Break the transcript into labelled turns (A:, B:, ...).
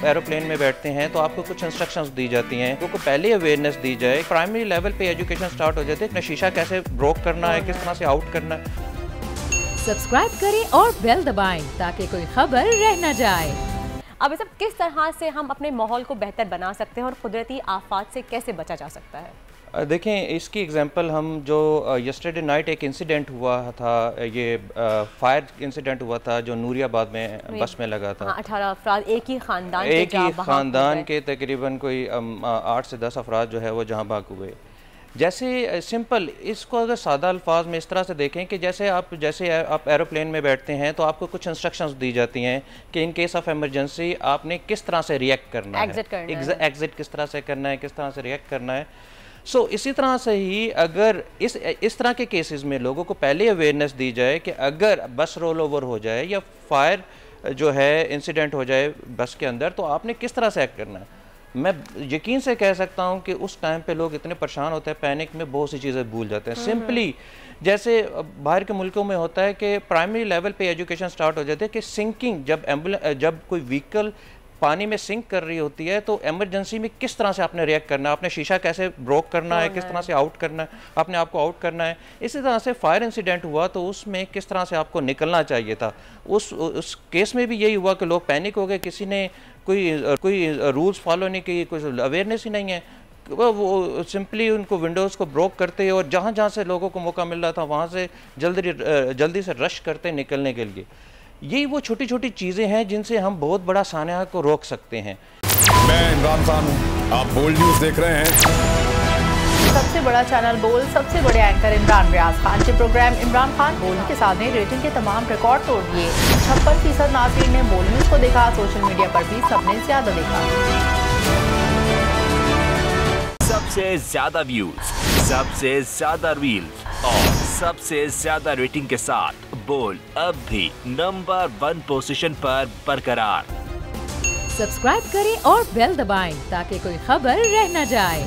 A: Aeroplane में बैठते हैं तो आपको कुछ इंस्ट्रक्शंस दी जाती हैं, लोगों को पहले अवेयरनेस दी जाए। प्राइमरी लेवल पे एजुकेशन स्टार्ट हो जाती है, शीशा कैसे ब्रोक करना है, किस तरह से आउट करना है।
B: सब्सक्राइब करें और बेल दबाएं ताकि कोई खबर रह न जाए।
C: अब सब किस तरह से हम अपने माहौल को बेहतर बना सकते हैं और कुदरती आफात से कैसे बचा जा सकता है?
A: देखें, इसकी एग्जांपल हम जो यस्टरडे नाइट एक इंसिडेंट हुआ था, ये फायर इंसिडेंट हुआ था जो नूरियाबाद में बस में लगा था।
C: 18 अफराद एक ही ख़ानदान
A: के तकरीबन कोई 8 से 10 अफराद जो है वो जहाँ भाग हुए। जैसे सिंपल इसको अगर सादा अल्फाज में इस तरह से देखें कि जैसे आप एरोप्लेन में बैठते हैं तो आपको कुछ इंस्ट्रक्शंस दी जाती हैं कि इन केस ऑफ इमरजेंसी आपने किस तरह से रिएक्ट करना है, एग्जिट किस तरह से करना है, किस तरह से रिएक्ट करना है। सो इसी तरह से ही अगर इस तरह के केसेस में लोगों को पहले अवेयरनेस दी जाए कि अगर बस रोल ओवर हो जाए या फायर जो है इंसिडेंट हो जाए बस के अंदर, तो आपने किस तरह से एक्ट करना है। मैं यकीन से कह सकता हूं कि उस टाइम पे लोग इतने परेशान होते हैं, पैनिक में बहुत सी चीज़ें भूल जाते हैं। सिंपली जैसे बाहर के मुल्कों में होता है कि प्राइमरी लेवल पे एजुकेशन स्टार्ट हो जाती है कि सिंकिंग, जब कोई व्हीकल पानी में सिंक कर रही होती है तो इमरजेंसी में किस तरह से आपने रिएक्ट करना है, आपने शीशा कैसे ब्रोक करना है, किस तरह से आउट करना है, अपने आप को आउट करना है। इसी तरह से फायर इंसिडेंट हुआ तो उसमें किस तरह से आपको निकलना चाहिए था। उस केस में भी यही हुआ कि लोग पैनिक हो गए, किसी ने कोई रूल्स फॉलो नहीं किए, कोई अवेयरनेस ही नहीं है। वो सिंपली उनको विंडोज़ को ब्रोक करते और जहाँ जहाँ से लोगों को मौका मिल रहा था वहाँ से जल्दी से रश करते निकलने के लिए। यही वो छोटी छोटी चीज़ें हैं जिनसे हम बहुत बड़ा सान्या को रोक सकते हैं।
D: मैं इमरान खान हूँ, आप बोल्ड न्यूज़ देख रहे हैं।
E: सबसे बड़ा चैनल बोल, सबसे बड़े एंकर इमरान रियाज खान के प्रोग्राम इमरान खान बोल के साथ ने रेटिंग के तमाम रिकॉर्ड तोड़ दिए। 56% नाज़रीन ने बोल न्यूज़ को देखा, सोशल मीडिया पर भी सबने ज्यादा देखा।
F: सबसे ज्यादा व्यूज, सबसे ज्यादा रील्स और सबसे ज्यादा रेटिंग के साथ बोल अब भी नंबर 1 पोजीशन पर बरकरार।
B: सब्सक्राइब करें और बेल दबाएं ताकि कोई खबर रह न जाए।